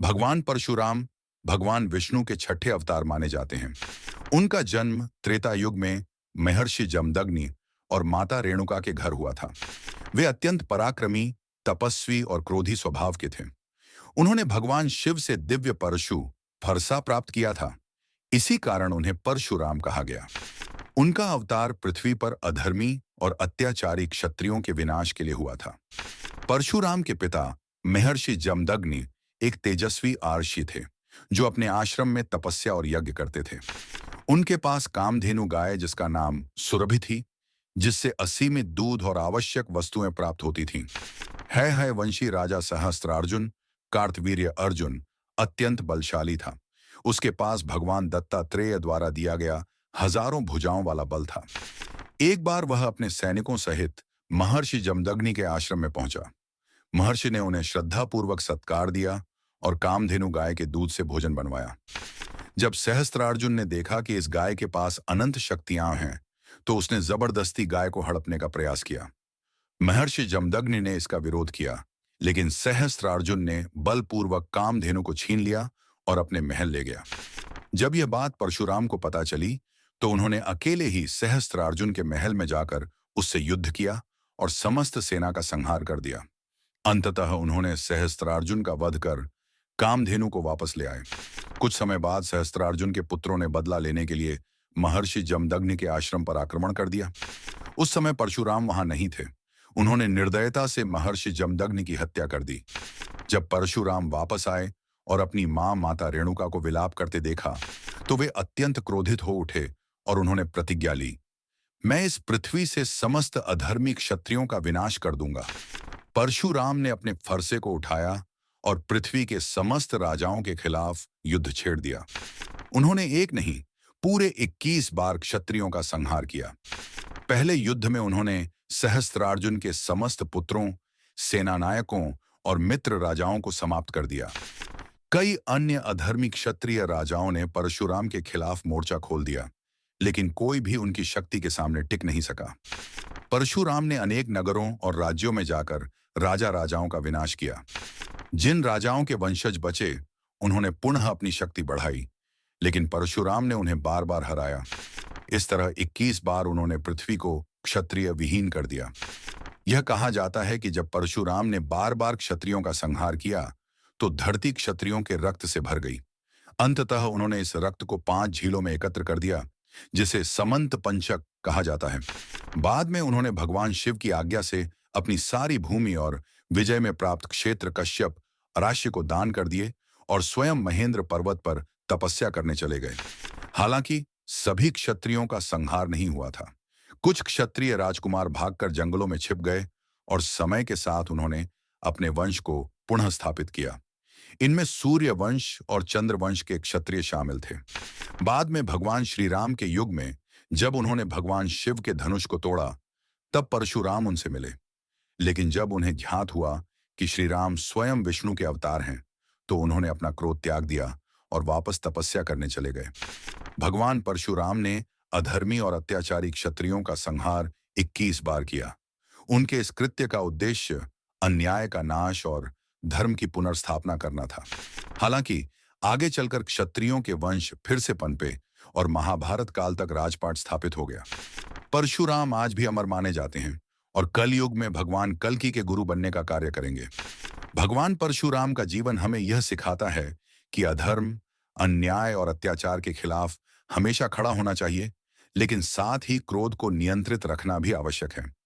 भगवान परशुराम भगवान विष्णु के छठे अवतार माने जाते हैं। उनका जन्म त्रेता युग में महर्षि जमदग्नि और माता रेणुका के घर हुआ था। वे अत्यंत पराक्रमी, तपस्वी और क्रोधी स्वभाव के थे। उन्होंने भगवान शिव से दिव्य परशु फरसा प्राप्त किया था। इसी कारण उन्हें परशुराम कहा गया। उनका अवतार पृथ्वी पर अधर्मी और अत्याचारी क्षत्रियों के विनाश के लिए हुआ था। परशुराम के पिता महर्षि जमदग्नि एक तेजस्वी आर्षि थे, जो अपने आश्रम में तपस्या और यज्ञ करते थे। उनके पास कामधेनु गाय जिसका नाम सुरभि थी, जिससे असीमित दूध और आवश्यक वस्तुएं प्राप्त होती थीं। है वंशी राजा सहस्त्रार्जुन कार्तवीर्य अर्जुन अत्यंत बलशाली था। उसके पास भगवान दत्तात्रेय द्वारा दिया गया हजारों भुजाओं वाला बल था। एक बार वह अपने सैनिकों सहित महर्षि जमदग्नि के आश्रम में पहुंचा। महर्षि ने उन्हें श्रद्धापूर्वक सत्कार दिया और कामधेनु गाय के दूध से भोजन बनवाया। जब सहस्त्रार्जुन ने देखा कि इस गाय के पास अनंत शक्तियां हैं, तो उसने जबरदस्ती गाय को हड़पने का प्रयास किया। महर्षि जमदग्नि ने इसका विरोध किया, लेकिन सहस्त्रार्जुन ने बलपूर्वक कामधेनु को छीन लिया और अपने महल ले गया। जब यह बात परशुराम को पता चली, तो उन्होंने अकेले ही सहस्त्रार्जुन के महल में जाकर उससे युद्ध किया और समस्त सेना का संहार कर दिया। अंततः उन्होंने सहस्त्रार्जुन का वध कर कामधेनु को वापस ले आए। कुछ समय बाद सहस्त्रार्जुन के पुत्रों ने बदला लेने के लिए महर्षि जमदग्नि के आश्रम पर आक्रमण कर दिया। उस समय परशुराम वहां नहीं थे। उन्होंने निर्दयता से महर्षि जमदग्नि की हत्या कर दी। जब परशुराम वापस आए और अपनी माता रेणुका को विलाप करते देखा, तो वे अत्यंत क्रोधित हो उठे और उन्होंने प्रतिज्ञा ली, मैं इस पृथ्वी से समस्त अधर्मी क्षत्रियों का विनाश कर दूंगा। परशुराम ने अपने फरसे को उठाया और पृथ्वी के समस्त राजाओं के खिलाफ युद्ध छेड़ दिया। उन्होंने एक नहीं, पूरे 21 बार क्षत्रियों का संहार किया। पहले युद्ध में उन्होंने सहस्त्रार्जुन के समस्त पुत्रों, सेनानायकों और मित्र राजाओं को समाप्त कर दिया। कई अन्य अधर्मी क्षत्रिय राजाओं ने परशुराम के खिलाफ मोर्चा खोल दिया, लेकिन कोई भी उनकी शक्ति के सामने टिक नहीं सका। परशुराम ने अनेक नगरों और राज्यों में जाकर राजा राजाओं का विनाश किया। जिन राजाओं के वंशज बचे, उन्होंने पुनः अपनी शक्ति बढ़ाई, लेकिन परशुराम ने उन्हें बार बार हराया। इस तरह 21 बार उन्होंने पृथ्वी को क्षत्रिय विहीन कर दिया। यह कहा जाता है कि जब परशुराम ने बार बार क्षत्रियों का संहार किया, तो धरती क्षत्रियों के रक्त से भर गई। अंततः उन्होंने इस रक्त को 5 झीलों में एकत्र कर दिया, जिसे समंत पंचक कहा जाता है। बाद में उन्होंने भगवान शिव की आज्ञा से अपनी सारी भूमि और विजय में प्राप्त क्षेत्र कश्यप राशि को दान कर दिए और स्वयं महेंद्र पर्वत पर तपस्या करने चले गए। हालांकि सभी क्षत्रियों का संहार नहीं हुआ था। कुछ क्षत्रिय राजकुमार भागकर जंगलों में छिप गए और समय के साथ उन्होंने अपने वंश को पुनः स्थापित किया। इनमें सूर्य वंश और चंद्र वंश के क्षत्रिय शामिल थे। बाद में भगवान श्री राम के युग में जब उन्होंने भगवान शिव के धनुष को तोड़ा, तब परशुराम उनसे मिले। लेकिन जब उन्हें ज्ञात हुआ कि श्री राम स्वयं विष्णु के अवतार हैं, तो उन्होंने अपना क्रोध त्याग दिया और वापस तपस्या करने चले गए। भगवान परशुराम ने अधर्मी और अत्याचारी क्षत्रियों का संहार 21 बार किया। उनके इस कृत्य का उद्देश्य अन्याय का नाश और धर्म की पुनर्स्थापना करना था। हालांकि आगे चलकर क्षत्रियों के वंश फिर से पनपे और महाभारत काल तक राजपाट स्थापित हो गया। परशुराम आज भी अमर माने जाते हैं और कल युग में भगवान कल्कि के गुरु बनने का कार्य करेंगे। भगवान परशुराम का जीवन हमें यह सिखाता है कि अधर्म, अन्याय और अत्याचार के खिलाफ हमेशा खड़ा होना चाहिए, लेकिन साथ ही क्रोध को नियंत्रित रखना भी आवश्यक है।